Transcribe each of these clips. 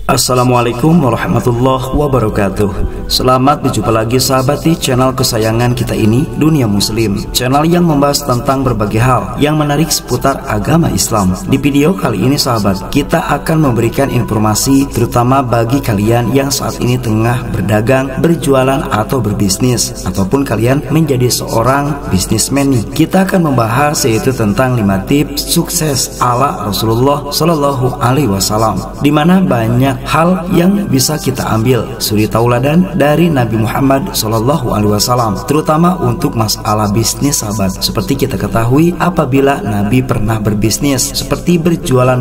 Assalamualaikum warahmatullahi wabarakatuh. Selamat berjumpa lagi sahabat di channel kesayangan kita ini, Dunia Muslim, channel yang membahas tentang berbagai hal yang menarik seputar agama Islam. Di video kali ini sahabat, kita akan memberikan informasi terutama bagi kalian yang saat ini tengah berdagang, berjualan atau berbisnis, ataupun kalian menjadi seorang bisnismen nih. Kita akan membahas yaitu tentang 5 tips sukses ala Rasulullah Shallallahu Alaihi Wasallam, di mana banyak hal yang bisa kita ambil suri tauladan dari Nabi Muhammad Shallallahu Alaihi Wasallam, terutama untuk masalah bisnis sahabat. Seperti kita ketahui, apabila Nabi pernah berbisnis seperti berjualan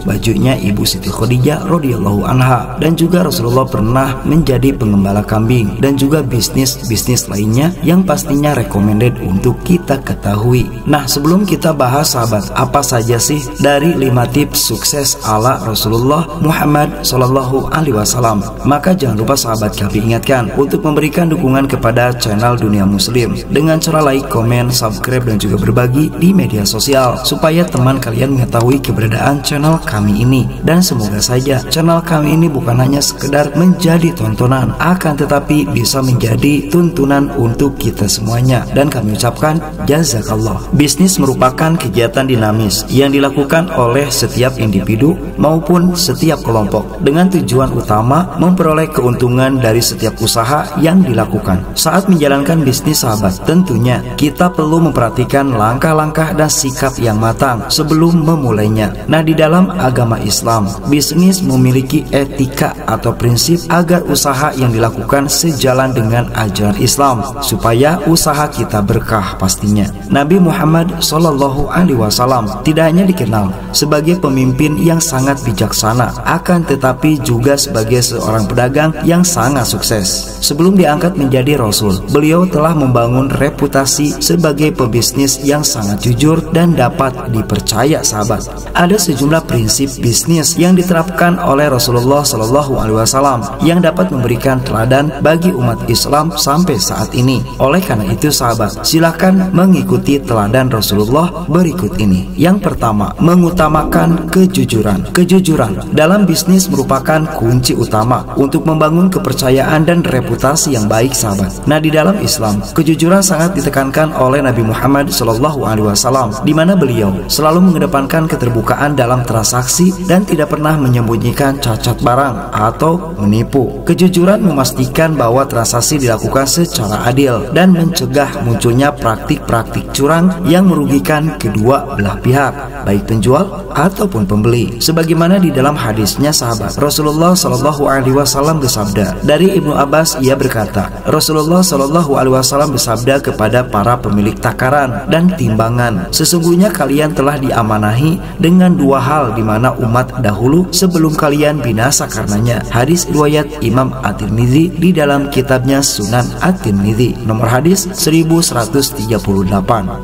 bajunya Ibu Siti Khadijah radhiyallahu anha, dan juga Rasulullah pernah menjadi pengembala kambing, dan juga bisnis lainnya yang pastinya recommended untuk kita ketahui. Nah, sebelum kita bahas sahabat, apa saja sih dari 5 tips sukses ala Rasulullah Muhammad Sallallahu Alaihi Wasallam, maka jangan lupa sahabat kami ingatkan untuk memberikan dukungan kepada channel Dunia Muslim dengan cara like, komen, subscribe, dan juga berbagi di media sosial supaya teman kalian mengetahui keberadaan channel kami ini. Dan semoga saja channel kami ini bukan hanya sekedar menjadi tontonan, akan tetapi bisa menjadi tuntunan untuk kita semuanya. Dan kami ucapkan jazakallah. Bisnis merupakan kegiatan dinamis yang dilakukan oleh setiap individu maupun setiap kelompok dengan tujuan utama memperoleh keuntungan dari setiap usaha yang dilakukan. Saat menjalankan bisnis sahabat, tentunya kita perlu memperhatikan langkah-langkah dan sikap yang matang sebelum memulainya. Nah, di dalam agama Islam, bisnis memiliki etika atau prinsip agar usaha yang dilakukan sejalan dengan ajaran Islam supaya usaha kita berkah pastinya. Nabi Muhammad Shallallahu Alaihi Wasallam tidak hanya dikenal sebagai pemimpin yang sangat bijaksana, akan tetapi juga sebagai seorang pedagang yang sangat sukses. Sebelum diangkat menjadi Rasul, beliau telah membangun reputasi sebagai pebisnis yang sangat jujur dan dapat dipercaya sahabat. Ada sejumlah prinsip bisnis yang diterapkan oleh Rasulullah Shallallahu Alaihi Wasallam yang dapat memberikan teladan bagi umat Islam sampai saat ini. Oleh karena itu sahabat, silakan mengikuti teladan Rasulullah berikut ini. Yang pertama, mengutamakan kejujuran. Kejujuran dalam bisnis merupakan kunci utama untuk membangun kepercayaan dan reputasi yang baik sahabat. Nah, di dalam Islam, kejujuran sangat ditekankan oleh Nabi Muhammad Shallallahu Alaihi Wasallam, di mana beliau selalu mengedepankan keterbukaan dalam transaksi dan tidak pernah menyembunyikan cacat barang atau menipu. Kejujuran memastikan bahwa transaksi dilakukan secara adil dan mencegah munculnya praktik-praktik curang yang merugikan kedua belah pihak, baik penjual ataupun pembeli. Sebagaimana di dalam hadisnya sahabat, Rasulullah Shallallahu Alaihi Wasallam bersabda, dari Ibnu Abbas ia berkata, Rasulullah Shallallahu Alaihi Wasallam bersabda kepada para pemilik takaran dan timbangan, sesungguhnya kalian telah diamanahi dengan 2 hal di mana umat dahulu sebelum kalian binasa karenanya. Hadis riwayat Imam At-Tirmidzi di dalam kitabnya Sunan At-Tirmidzi, nomor hadis 1138.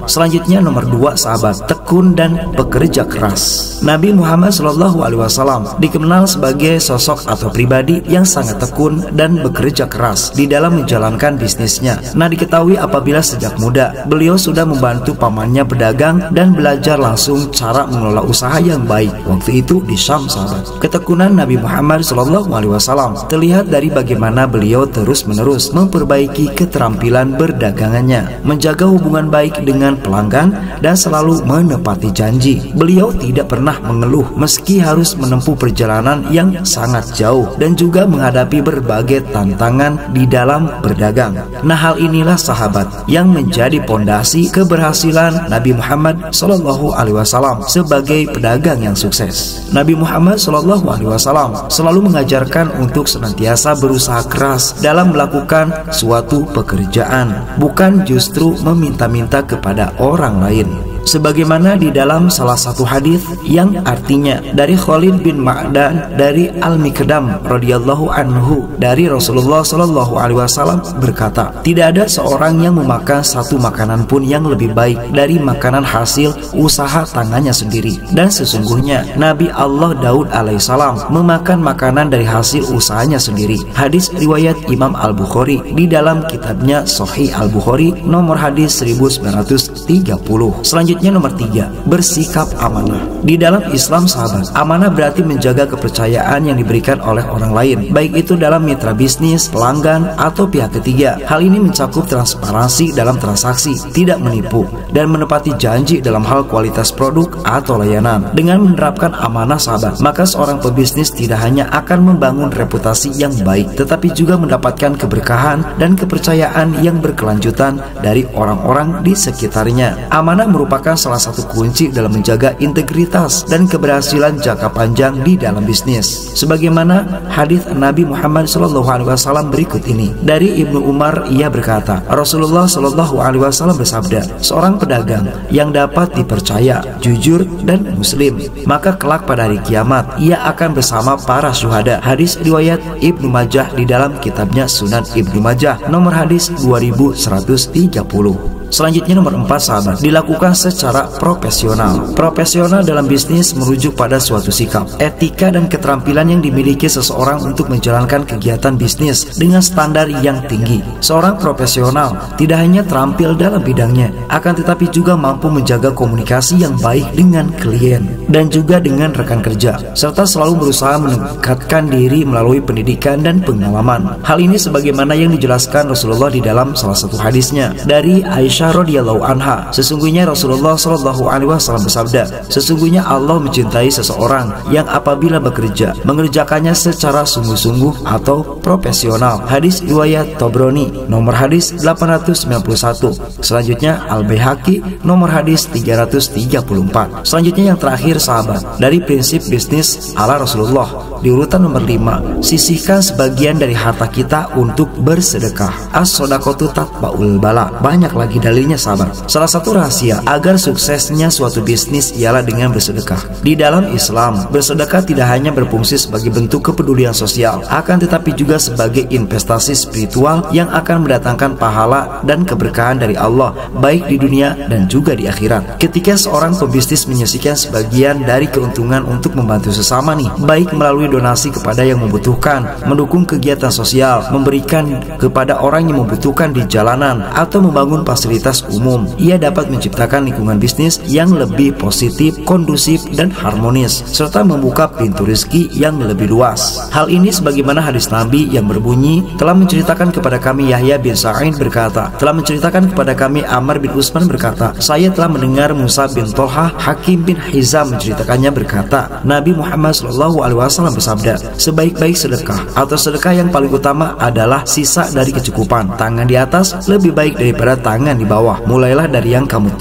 Selanjutnya nomor 2 sahabat, tekun dan bekerja keras. Nabi Muhammad Shallallahu Alaihi Wasallam dikenal sebagai sosok atau pribadi yang sangat tekun dan bekerja keras di dalam menjalankan bisnisnya. Nah, diketahui apabila sejak muda beliau sudah membantu pamannya berdagang dan belajar langsung cara mengelola usaha yang baik waktu itu di Syam sahabat. Ketekunan Nabi Muhammad Shallallahu Alaihi Wasallam terlihat dari bagaimana beliau terus-menerus memperbaiki keterampilan berdagangannya, menjaga hubungan baik dengan pelanggan, dan selalu menepati janji. Beliau tidak pernah mengeluh meski harus menempuh perjalanan yang sangat jauh dan juga menghadapi berbagai tantangan di dalam berdagang. Nah, hal inilah sahabat yang menjadi pondasi keberhasilan Nabi Muhammad Shallallahu Alaihi Wasallam sebagai pedagang yang sukses. Nabi Muhammad Shallallahu Alaihi Wasallam selalu mengajarkan untuk senantiasa berusaha keras dalam melakukan suatu pekerjaan, bukan justru meminta-minta kepada orang lain. sebagaimana di dalam salah satu hadis yang artinya dari Khalid bin Ma'dan dari Al-Miqdam radhiyallahu anhu dari Rasulullah sallallahu alaihi wasallam berkata, tidak ada seorang yang memakan satu makanan pun yang lebih baik dari makanan hasil usaha tangannya sendiri, dan sesungguhnya Nabi Allah Daud alaihissalam memakan makanan dari hasil usahanya sendiri. Hadis riwayat Imam Al-Bukhari di dalam kitabnya Sahih Al-Bukhari nomor hadis 1930. Selanjutnya Selanjutnya nomor 3, bersikap amanah. Di dalam Islam sahabat, amanah berarti menjaga kepercayaan yang diberikan oleh orang lain, baik itu dalam mitra bisnis, pelanggan, atau pihak ketiga. Hal ini mencakup transparansi dalam transaksi, tidak menipu, dan menepati janji dalam hal kualitas produk atau layanan. Dengan menerapkan amanah sahabat, maka seorang pebisnis tidak hanya akan membangun reputasi yang baik, tetapi juga mendapatkan keberkahan dan kepercayaan yang berkelanjutan dari orang-orang di sekitarnya. Amanah merupakan salah satu kunci dalam menjaga integritas dan keberhasilan jangka panjang di dalam bisnis. Sebagaimana hadis Nabi Muhammad SAW berikut ini. Dari Ibnu Umar, ia berkata, Rasulullah SAW bersabda, seorang pedagang yang dapat dipercaya, jujur dan muslim, maka kelak pada hari kiamat ia akan bersama para syuhada. Hadis riwayat Ibnu Majah di dalam kitabnya Sunan Ibnu Majah, nomor hadis 2130. Selanjutnya nomor 4 sahabat, dilakukan secara profesional. Profesional dalam bisnis merujuk pada suatu sikap, etika dan keterampilan yang dimiliki seseorang untuk menjalankan kegiatan bisnis dengan standar yang tinggi. Seorang profesional tidak hanya terampil dalam bidangnya, akan tetapi juga mampu menjaga komunikasi yang baik dengan klien dan juga dengan rekan kerja, serta selalu berusaha meningkatkan diri melalui pendidikan dan pengalaman. Hal ini sebagaimana yang dijelaskan Rasulullah di dalam salah satu hadisnya. Dari Aisyah radhiyallahu anha, sesungguhnya Rasulullah SAW bersabda, sesungguhnya Allah mencintai seseorang yang apabila bekerja mengerjakannya secara sungguh-sungguh atau profesional. Hadis riwayat Tabrani, nomor hadis 891. Selanjutnya Al-Baihaqi, nomor hadis 334. Selanjutnya yang terakhir sahabat, dari prinsip bisnis ala Rasulullah, di urutan nomor 5, sisihkan sebagian dari harta kita untuk bersedekah. As-shadaqatu tatba'ul bala. Banyak lagi dalilnya sahabat. Salah satu rahasia agar suksesnya suatu bisnis ialah dengan bersedekah. Di dalam Islam, bersedekah tidak hanya berfungsi sebagai bentuk kepedulian sosial, akan tetapi juga sebagai investasi spiritual yang akan mendatangkan pahala dan keberkahan dari Allah, baik di dunia dan juga di akhirat. Ketika seorang pebisnis menyisihkan sebagian dari keuntungan untuk membantu sesama nih, baik melalui donasi kepada yang membutuhkan, mendukung kegiatan sosial, memberikan kepada orang yang membutuhkan di jalanan, atau membangun fasilitas umum, ia dapat menciptakan lingkungan bisnis yang lebih positif, kondusif, dan harmonis, serta membuka pintu rezeki yang lebih luas. Hal ini sebagaimana hadis Nabi yang berbunyi, telah menceritakan kepada kami Yahya bin Sa'id berkata, telah menceritakan kepada kami Amr bin Utsman berkata, saya telah mendengar Musa bin Tolhah, Hakim bin Hizam menceritakannya berkata, Nabi Muhammad SAW bersabda, sebaik-baik sedekah atau sedekah yang paling utama adalah sisa dari kecukupan. Tangan di atas lebih baik daripada tangan di bawah. Mulailah dari yang kamu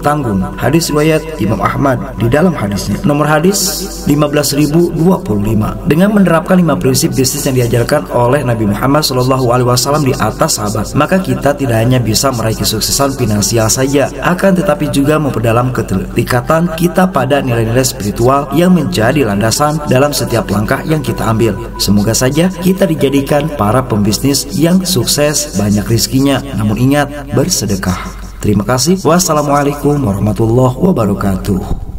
tanggung. Hadis riwayat Imam Ahmad di dalam hadisnya, nomor hadis 15.025. Dengan menerapkan 5 prinsip bisnis yang diajarkan oleh Nabi Muhammad SAW di atas sahabat, maka kita tidak hanya bisa meraih kesuksesan finansial saja, akan tetapi juga memperdalam keterikatan kita pada nilai-nilai spiritual yang menjadi landasan dalam setiap langkah yang kita ambil. Semoga saja kita dijadikan para pembisnis yang sukses, banyak rezekinya, namun ingat, bersedekah. Terima kasih. Wassalamualaikum warahmatullahi wabarakatuh.